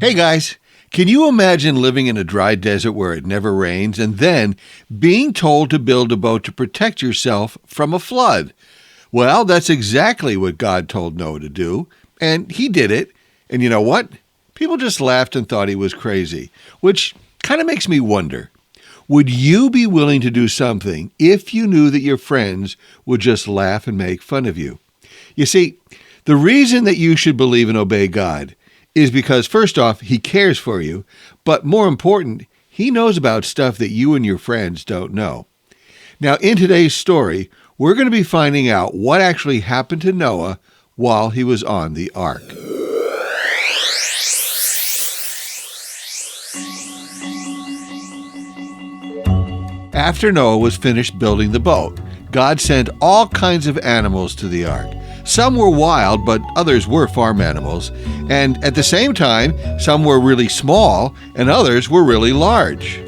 Hey guys, can you imagine living in a dry desert where it never rains and then being told to build a boat to protect yourself from a flood? Well, that's exactly what God told Noah to do, and he did it. And you know what? People just laughed and thought he was crazy, which kind of makes me wonder. Would you be willing to do something if you knew that your friends would just laugh and make fun of you? You see, the reason that you should believe and obey God is because, first off, he cares for you, but more important, he knows about stuff that you and your friends don't know. Now, in today's story, we're going to be finding out what actually happened to Noah while he was on the ark. After Noah was finished building the boat, God sent all kinds of animals to the ark. Some were wild, but others were farm animals. And at the same time, some were really small and others were really large.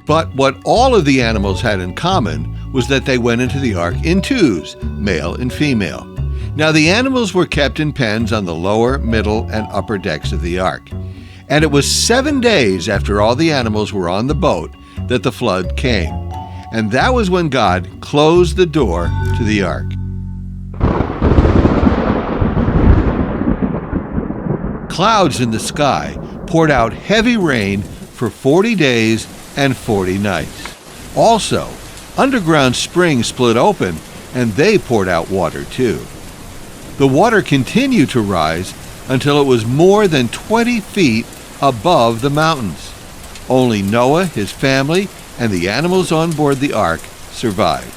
But what all of the animals had in common was that they went into the ark in twos, male and female. Now the animals were kept in pens on the lower, middle, and upper decks of the ark. And it was 7 days after all the animals were on the boat that the flood came. And that was when God closed the door to the ark. Clouds in the sky poured out heavy rain for 40 days and 40 nights. Also, underground springs split open and they poured out water too. The water continued to rise until it was more than 20 feet above the mountains. Only Noah, his family, and the animals on board the ark survived.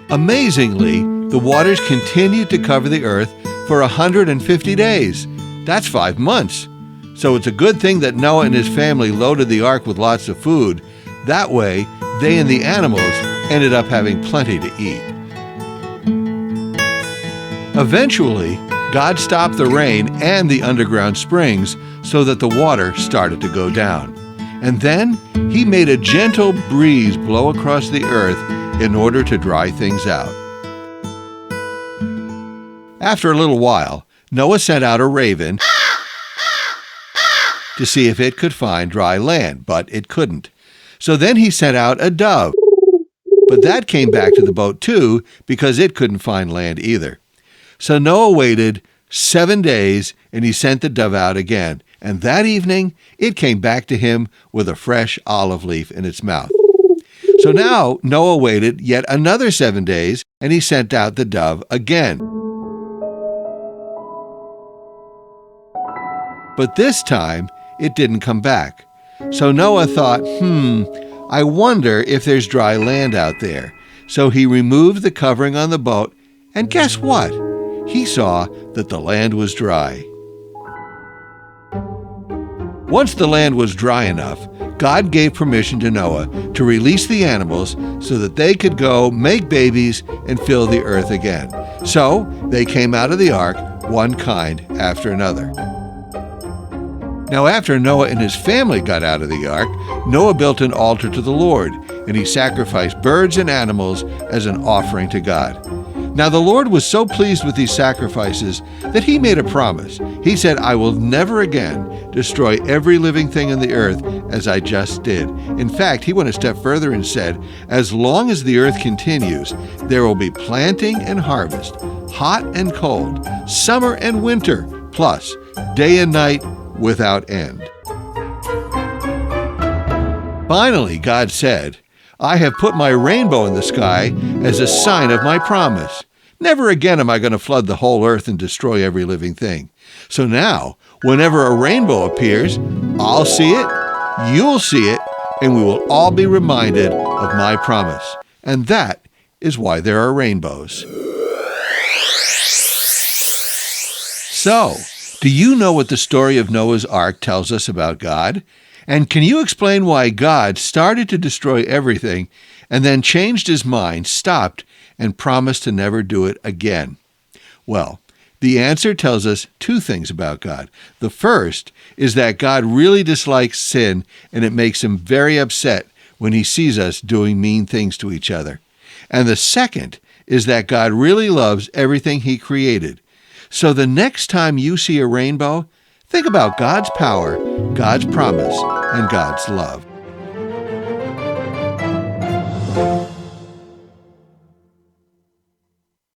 Amazingly, the waters continued to cover the earth for 150 days. That's 5 months. So it's a good thing that Noah and his family loaded the ark with lots of food. That way, they and the animals ended up having plenty to eat. Eventually, God stopped the rain and the underground springs so that the water started to go down. And then he made a gentle breeze blow across the earth in order to dry things out. After a little while, Noah sent out a raven to see if it could find dry land, but it couldn't. So then he sent out a dove, but that came back to the boat too because it couldn't find land either. So Noah waited 7 days and he sent the dove out again, and that evening it came back to him with a fresh olive leaf in its mouth. So now Noah waited yet another 7 days and he sent out the dove again. But this time, it didn't come back. So Noah thought, I wonder if there's dry land out there. So he removed the covering on the boat, and guess what? He saw that the land was dry. Once the land was dry enough, God gave permission to Noah to release the animals so that they could go make babies and fill the earth again. So they came out of the ark, one kind after another. Now after Noah and his family got out of the ark, Noah built an altar to the Lord, and he sacrificed birds and animals as an offering to God. Now the Lord was so pleased with these sacrifices that he made a promise. He said, I will never again destroy every living thing on the earth as I just did. In fact, he went a step further and said, as long as the earth continues, there will be planting and harvest, hot and cold, summer and winter, plus day and night without end. Finally, God said, I have put my rainbow in the sky as a sign of my promise. Never again am I going to flood the whole earth and destroy every living thing. So now, whenever a rainbow appears, I'll see it, you'll see it, and we will all be reminded of my promise. And that is why there are rainbows. So, do you know what the story of Noah's Ark tells us about God? And can you explain why God started to destroy everything and then changed his mind, stopped, and promised to never do it again? Well, the answer tells us two things about God. The first is that God really dislikes sin, and it makes him very upset when he sees us doing mean things to each other. And the second is that God really loves everything he created. So the next time you see a rainbow, think about God's power, God's promise, and God's love.